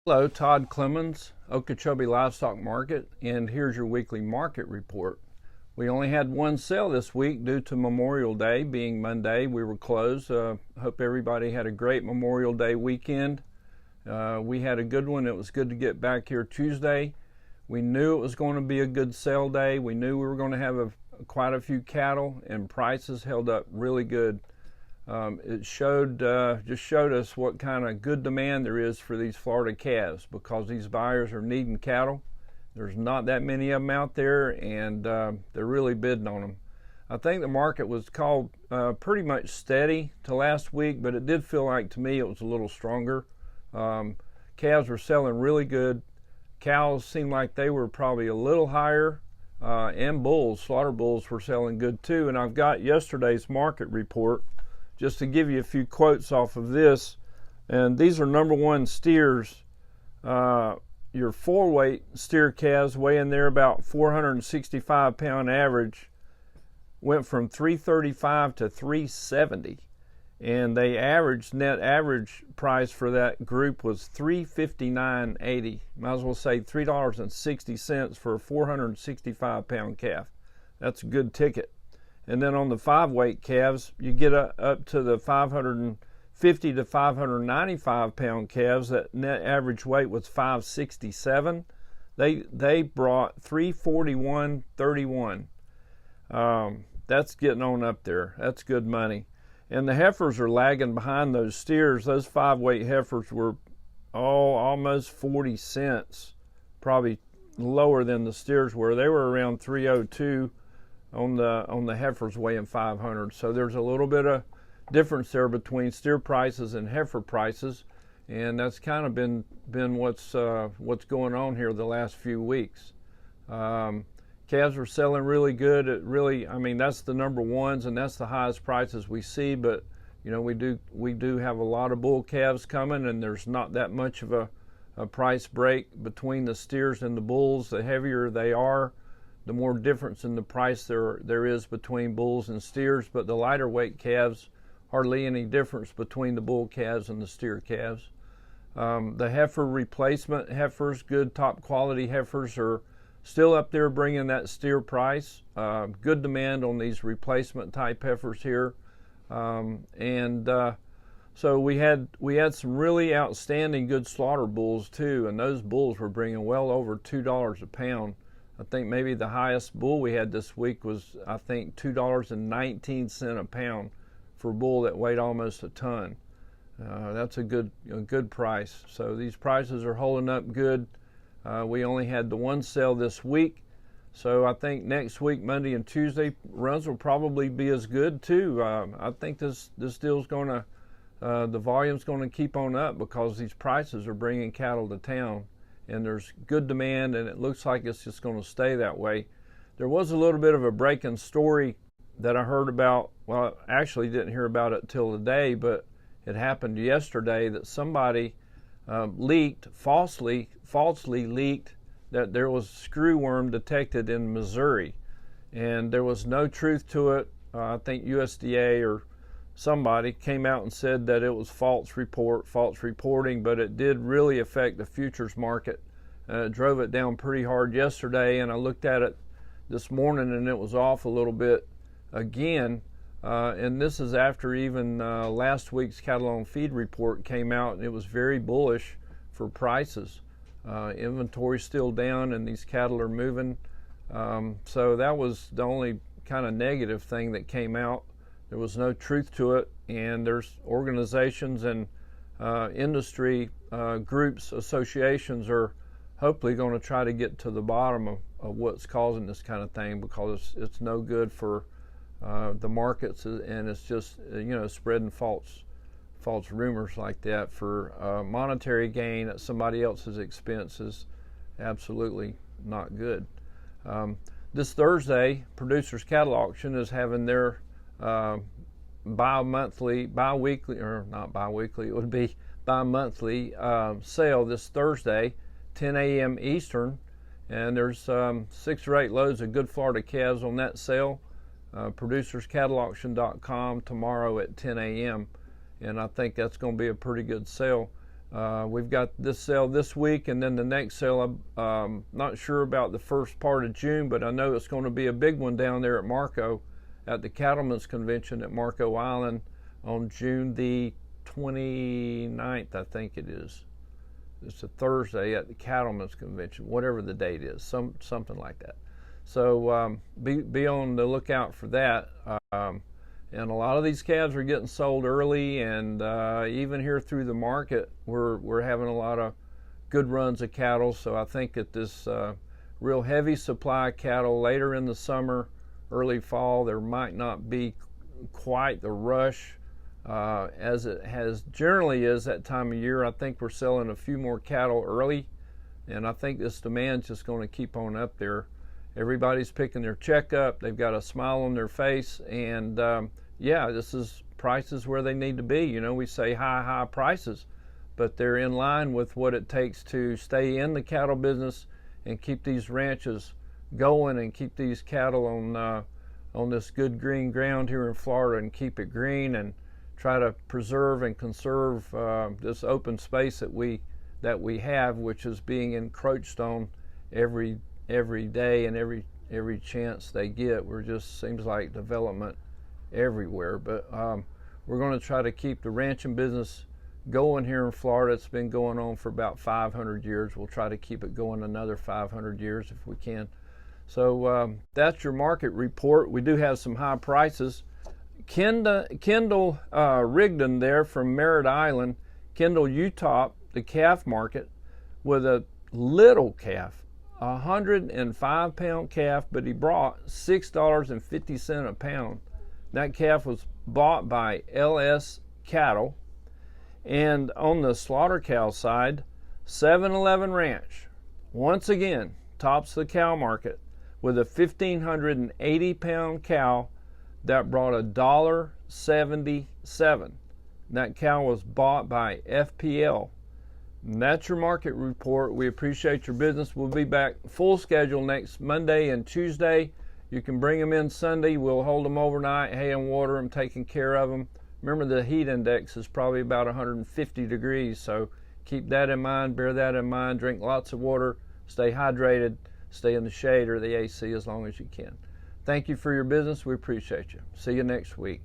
Hello, Todd Clemens, Okeechobee Livestock Market, and here's your weekly market report. We only had one sale this week due to Memorial Day being Monday. We were closed. Hope everybody had a great Memorial Day weekend. We had a good one. It was good to get back here Tuesday. We knew it was going to be a good sale day. We knew we were going to have quite a few cattle, and prices held up really good. It just showed us what kind of good demand there is for these Florida calves, because these buyers are needing cattle. There's not that many of them out there, and they're really bidding on them. I think the market was called pretty much steady to last week, but it did feel like to me it was a little stronger. Calves were selling really good. Cows seemed like they were probably a little higher, and bulls, slaughter bulls, were selling good too. And I've got yesterday's market report just to give you a few quotes off of this. And these are number one steers. Your 4-weight steer calves weighing there about 465 pound average went from 335 to 370, and they net average price for that group was $359.80. Might as well say $3.60 for a 465 pound calf. That's a good ticket. And then on the 5-weight calves, you get up to the 550 to 595 pound calves. That net average weight was 567. They brought 341.31. That's getting on up there. That's good money. And the heifers are lagging behind those steers. Those 5-weight heifers were almost 40 cents, probably lower than the steers were. They were around 302. On the heifers weighing 500. So there's a little bit of difference there between steer prices and heifer prices, and that's kind of been what's going on here the last few weeks. Calves are selling really good. That's the number ones, and that's the highest prices we see. But we do have a lot of bull calves coming, and there's not that much of a price break between the steers and the bulls. The heavier they are, the more difference in the price there is between bulls and steers. But the lighter weight calves, hardly any difference between the bull calves and the steer calves. The heifer replacement heifers, good top quality heifers, are still up there bringing that steer price. Good demand on these replacement type heifers here. So we had some really outstanding good slaughter bulls too, and those bulls were bringing well over $2 a pound. I think maybe the highest bull we had this week was, I think, $2.19 a pound for a bull that weighed almost a ton. That's a good price. So these prices are holding up good. We only had the one sale this week, so I think next week, Monday and Tuesday, runs will probably be as good too. I think this deal's the volume's going to keep on up, because these prices are bringing cattle to town. And there's good demand, and it looks like it's just going to stay that way. There was a little bit of a breaking story that I heard about. Well, I actually didn't hear about it till today, but it happened yesterday that somebody falsely leaked that there was screwworm detected in Missouri, and there was no truth to it. I think USDA or somebody came out and said that it was false reporting, but it did really affect the futures market. It drove it down pretty hard yesterday, and I looked at it this morning and it was off a little bit again. And this is after even last week's cattle on feed report came out, and it was very bullish for prices. Inventory's still down, and these cattle are moving. So that was the only kind of negative thing that came out. There was no truth to it, and there's organizations and industry groups, associations are hopefully going to try to get to the bottom of what's causing this kind of thing, because it's no good for the markets, and it's just spreading false rumors like that for monetary gain at somebody else's expense is absolutely not good. This Thursday, Producers Cattle Auction is having their bi-monthly sale this Thursday, 10 a.m. Eastern, and there's 6 or 8 loads of good Florida calves on that sale. Producerscattleauction.com tomorrow at 10 a.m. and I think that's going to be a pretty good sale. We've got this sale this week, and then the next sale, I'm not sure about the first part of June, but I know it's going to be a big one down there at Marco, at the Cattlemen's Convention at Marco Island on June the 29th, I think it is. It's a Thursday at the Cattlemen's Convention, whatever the date is, something like that. So be on the lookout for that. And a lot of these calves are getting sold early, and even here through the market, we're having a lot of good runs of cattle. So I think that this real heavy supply of cattle later in the summer, early fall, there might not be quite the rush as it has generally is that time of year. I think we're selling a few more cattle early, and I think this demand's just going to keep on up there. Everybody's picking their check up. They've got a smile on their face, and yeah, this is prices where they need to be. You know, we say high prices, but they're in line with what it takes to stay in the cattle business and keep these ranches going and keep these cattle on this good green ground here in Florida and keep it green and try to preserve and conserve this open space that we have, which is being encroached on every day and every chance they get. We're just seems like development everywhere, but we're going to try to keep the ranching business going here in Florida. It's been going on for about 500 years. We'll try to keep it going another 500 years if we can. So that's your market report. We do have some high prices. Kendall Rigdon there from Merritt Island, Kendall, Utah, the calf market with a little calf, a 105-pound calf, but he brought $6.50 a pound. That calf was bought by LS Cattle. And on the slaughter cow side, 7-Eleven Ranch, once again, tops the cow market with a 1,580-pound cow that brought $1.77. That cow was bought by FPL. And that's your market report. We appreciate your business. We'll be back full schedule next Monday and Tuesday. You can bring them in Sunday. We'll hold them overnight, hay and water them, taking care of them. Remember, the heat index is probably about 150 degrees, so keep that in mind, bear that in mind. Drink lots of water, stay hydrated, stay in the shade or the AC as long as you can. Thank you for your business. We appreciate you. See you next week.